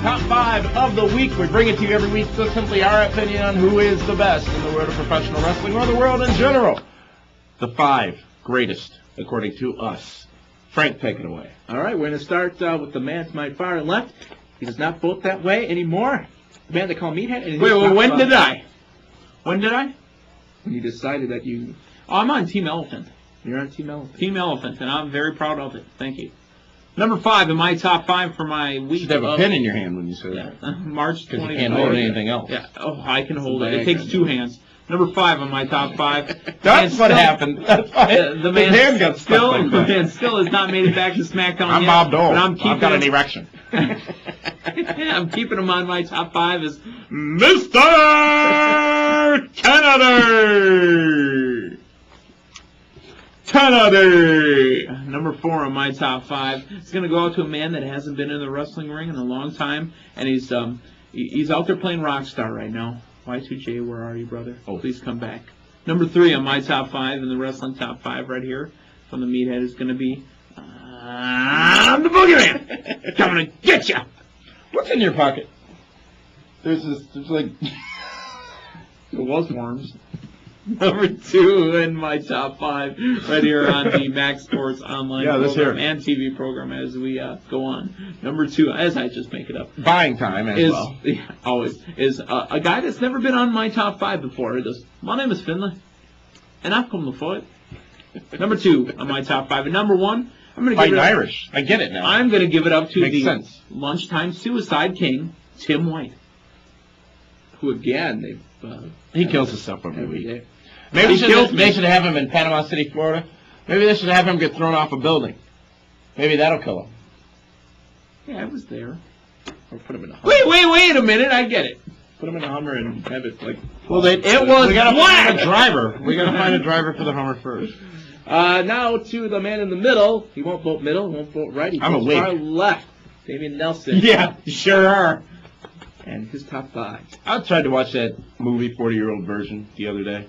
top 5 of the week. We bring it to you every week, so simply our opinion on who is the best in the world of professional wrestling or the world in general. The 5 greatest, according to us. Frank, take it away. All right, we're going to start with the man to my far and left. He does not vote that way anymore. The man they call Meathead. And Wait, when did I? When did I? When you decided that you... Oh, I'm on Team Elephant. You're on Team Elephant. Team Elephant, and I'm very proud of it. Thank you. Number 5 in my top 5 for my week. You should have a pen in your hand when you say that. March 24th. Because you can't hold anything else. Yeah. Oh, I can hold it. It takes 2 hands. Number 5 on my top 5. That's what happened. That's why the man his hand got stuck like that. The man still has not made it back to SmackDown I'm yet. Bob Dole. But I'm keeping I've got an erection. I'm keeping him on my top 5 as Mr. Kennedy! Kennedy! Number 4 on my top 5. It's going to go out to a man that hasn't been in the wrestling ring in a long time, and he's out there playing rock star right now. Y2J, where are you, brother? Oh, please come back. Number 3 on my top 5 in the wrestling top 5 right here from the Meathead is going to be I'm the Boogeyman! Coming to get ya! What's in your pocket? There's like... It was worms. Number 2 in my top 5 right here on the Max Sports online program and TV program as we go on. Number 2, as I just make it up. Buying time as well. Always. Is a guy that's never been on my top 5 before. It is, my name is Finley, and I've come to fight. Number 2 on my top 5. And number 1, I'm going to give it up. Irish. I get it now. I'm going to give it up to the lunchtime suicide king, Tim White. Who, again, he kills himself every week. Maybe they should have him in Panama City, Florida. Maybe they should have him get thrown off a building. Maybe that'll kill him. Yeah, I was there. Or put him in a Hummer. Wait a minute. I get it. Put him in a Hummer and have it like... Well, we gotta find a driver. We gotta find a driver for the Hummer first. Now to the man in the middle. He won't vote middle. He won't vote right. He votes far left. Damian Nelson. Yeah, you sure are. And his top 5. I tried to watch that movie, 40-year-old version, the other day.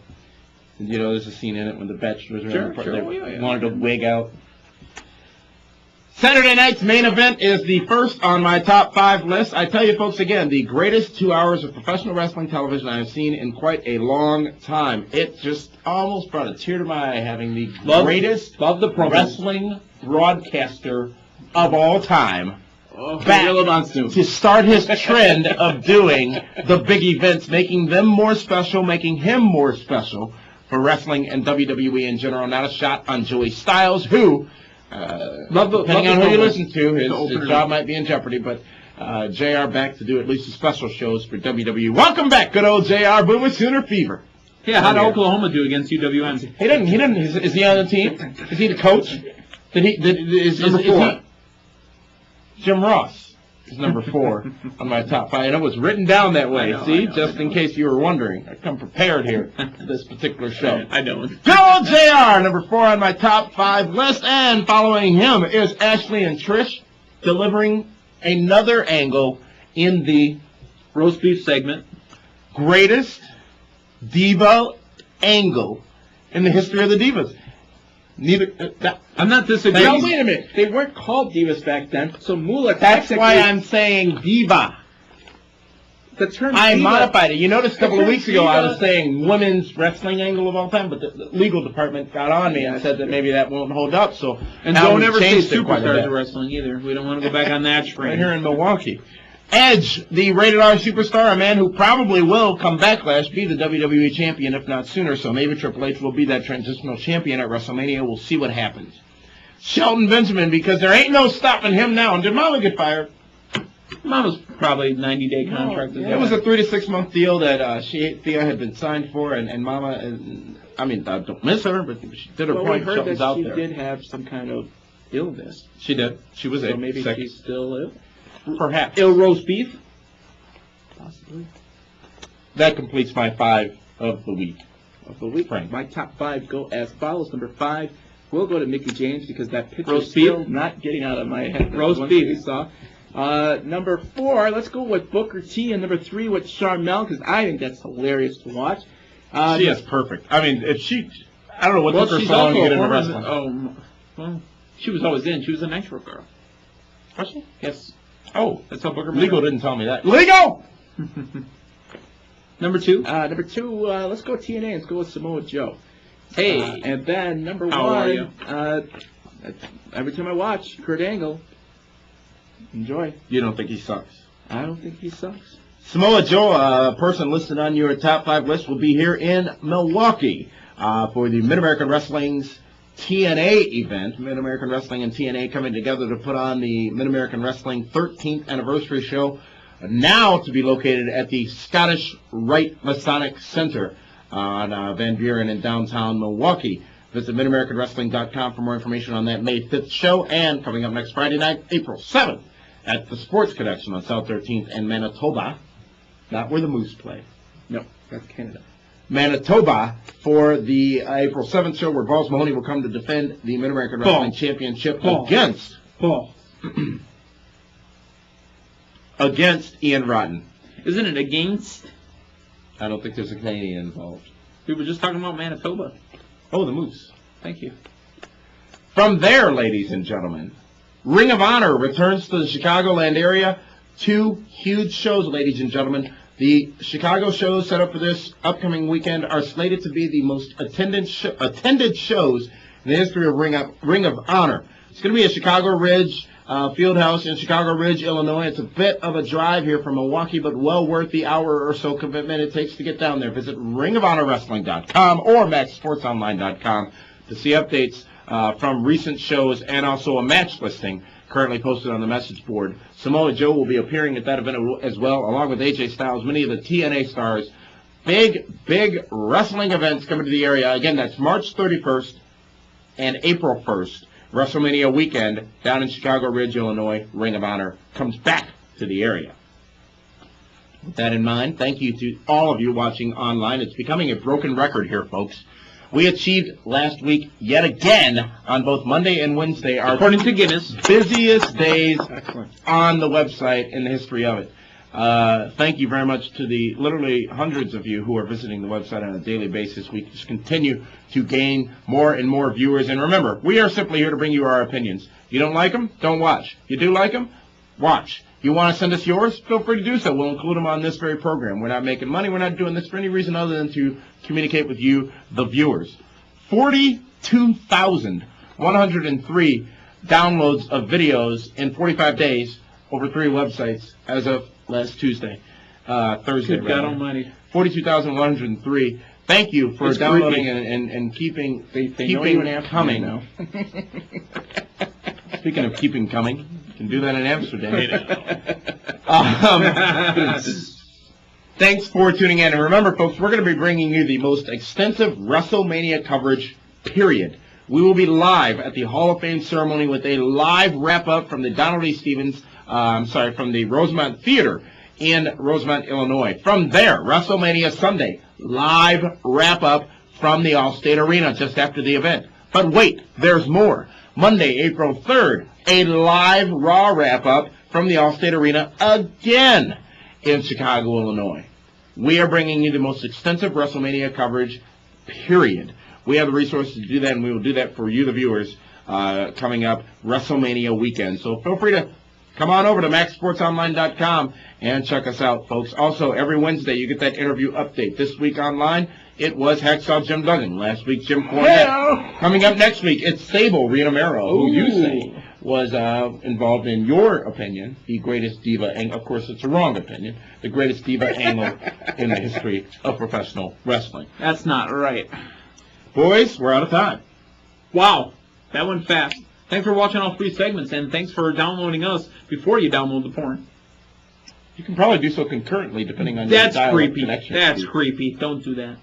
And, you know, there's a scene in it when the bachelors wanted to wig out. Saturday night's main event is the first on my top 5 list. I tell you, folks, again, the greatest 2 hours of professional wrestling television I have seen in quite a long time. It just almost brought a tear to my eye having the greatest wrestling broadcaster of all time back to start his trend of doing the big events, making them more special, making him more special for wrestling and WWE in general. Not a shot on Joey Styles, who, depending on who you listen to, his job might be in jeopardy, but JR back to do at least the special shows for WWE. Welcome back, good old JR, Boomer Sooner Fever. Yeah, how did Oklahoma do against UWM? He didn't. Is he on the team? Is he the coach? Is number 4? Jim Ross is number 4 on my top 5. And it was written down that way, just in case you were wondering. I come prepared here for this particular show. I know. Good old JR, number 4 on my top 5 list. And following him is Ashley and Trish, delivering another angle in the roast beef segment. Greatest diva angle in the history of the divas. I'm not disagreeing. Now, wait a minute. They weren't called divas back then, so Moolah... That's why I'm saying diva. The term I diva, modified it. You noticed a couple of weeks ago I was saying women's wrestling angle of all time, but the legal department got on me and said that maybe that won't hold up. So and don't ever say superstars of wrestling either. We don't want to go back on that train. Right here in Milwaukee. Edge, the rated R superstar, a man who probably will come backlash, be the WWE champion, if not sooner. So maybe Triple H will be that transitional champion at WrestleMania. We'll see what happens. Shelton Benjamin, because there ain't no stopping him now. And did Mama get fired? Mama's probably 90-day contract. It was a 3 to 6 month deal that Thea had been signed for, and Mama, I don't miss her, but she did her point. We heard that she did have some kind of illness. She did. She was so maybe she's still ill. Perhaps. Ill roast beef? Possibly. That completes my 5 of the week. Frank. My top 5 go as follows. Number 5, we'll go to Mickey James because that picture is still not getting out of my head. Roast beef. Number 4, let's go with Booker T. And number 3 with Charmel because I think that's hilarious to watch. She is perfect. I mean, if she... I don't know what took her so long to get into wrestling. Well, she was always in. She was a Nitro girl. Was she? Yes. Oh, That's how Booker Legal didn't tell me that. Legal! Number 2? Number 2, let's go TNA. Let's go with Samoa Joe. Hey. And then number How are 1, you? every time I watch Kurt Angle, enjoy. You don't think he sucks? I don't think he sucks. Samoa Joe, a person listed on your top 5 list, will be here in Milwaukee for the Mid-American Wrestling's TNA event. Mid-American Wrestling and TNA coming together to put on the Mid-American Wrestling 13th anniversary show, now to be located at the Scottish Rite Masonic Center on Van Buren in downtown Milwaukee. Visit MidAmericanWrestling.com for more information on that May 5th show, and coming up next Friday night, April 7th, at the Sports Connection on South 13th in Manitoba, not where the Moose play. No, that's Canada. Manitoba for the April 7th show, where Balls Mahoney will come to defend the Mid-American Wrestling Championship against Ian Rotten. Isn't it against? I don't think there's a Canadian involved. We were just talking about Manitoba. Oh, the Moose. Thank you. From there, ladies and gentlemen, Ring of Honor returns to the Chicagoland area. 2 huge shows, ladies and gentlemen. The Chicago shows set up for this upcoming weekend are slated to be the most attended shows in the history of Ring of Honor. It's going to be at Chicago Ridge Fieldhouse in Chicago Ridge, Illinois. It's a bit of a drive here from Milwaukee, but well worth the hour or so commitment it takes to get down there. Visit ringofhonorwrestling.com or maxsportsonline.com to see updates from recent shows and also a match listing currently posted on the message board. Samoa Joe will be appearing at that event as well, along with AJ Styles, many of the TNA stars. Big wrestling events coming to the area. Again, that's March 31st and April 1st. WrestleMania weekend down in Chicago Ridge, Illinois. Ring of Honor comes back to the area. With that in mind, thank you to all of you watching online. It's becoming a broken record here, folks. We achieved last week, yet again, on both Monday and Wednesday, our According to Guinness, busiest days on the website in the history of it. Thank you very much to the literally hundreds of you who are visiting the website on a daily basis. We just continue to gain more and more viewers. And remember, we are simply here to bring you our opinions. You don't like them? Don't watch. You do like them? Watch. You want to send us yours? Feel free to do so. We'll include them on this very program. We're not making money. We're not doing this for any reason other than to communicate with you, the viewers. 42,103 downloads of videos in 45 days over 3 websites as of last Thursday. good God Almighty. 42,103. Thank you for downloading and keeping keeping coming. Now. Speaking of keeping coming, you can do that in Amsterdam. Thanks for tuning in. And remember, folks, we're going to be bringing you the most extensive WrestleMania coverage, period. We will be live at the Hall of Fame ceremony with a live wrap-up from the Donald E. Stevens, from the Rosemont Theater in Rosemont, Illinois. From there, WrestleMania Sunday, live wrap-up from the Allstate Arena just after the event. But wait, there's more. Monday, April 3rd, a live Raw wrap-up from the Allstate Arena again in Chicago, Illinois. We are bringing you the most extensive WrestleMania coverage, period. We have the resources to do that, and we will do that for you, the viewers, coming up WrestleMania weekend. So feel free to come on over to MaxSportsOnline.com and check us out, folks. Also, every Wednesday, you get that interview update. This week online, it was Hacksaw Jim Duggan. Last week, Jim Cornette. Hello. Coming up next week, it's Sable Rita Mero, who you say was involved, in your opinion, the greatest diva, and of course it's a wrong opinion, the greatest diva angle in the history of professional wrestling. That's not right. Boys, we're out of time. Wow, that went fast. Thanks for watching all 3 segments, and thanks for downloading us before you download the porn. You can probably do so concurrently, depending on That's your creepy. connection. That's creepy. Don't do that.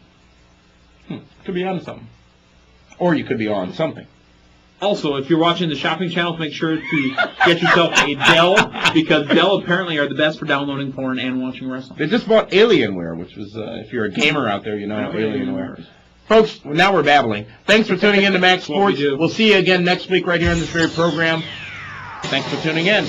Could be on something. Or you could be on something. Also, if you're watching the shopping channels, make sure to get yourself a Dell, because Dell apparently are the best for downloading porn and watching wrestling. They just bought Alienware, which was, if you're a gamer out there, you know Alienware is. Folks, now we're babbling. Thanks for tuning in to Max Sports. We'll see you again next week right here on this very program. Thanks for tuning in.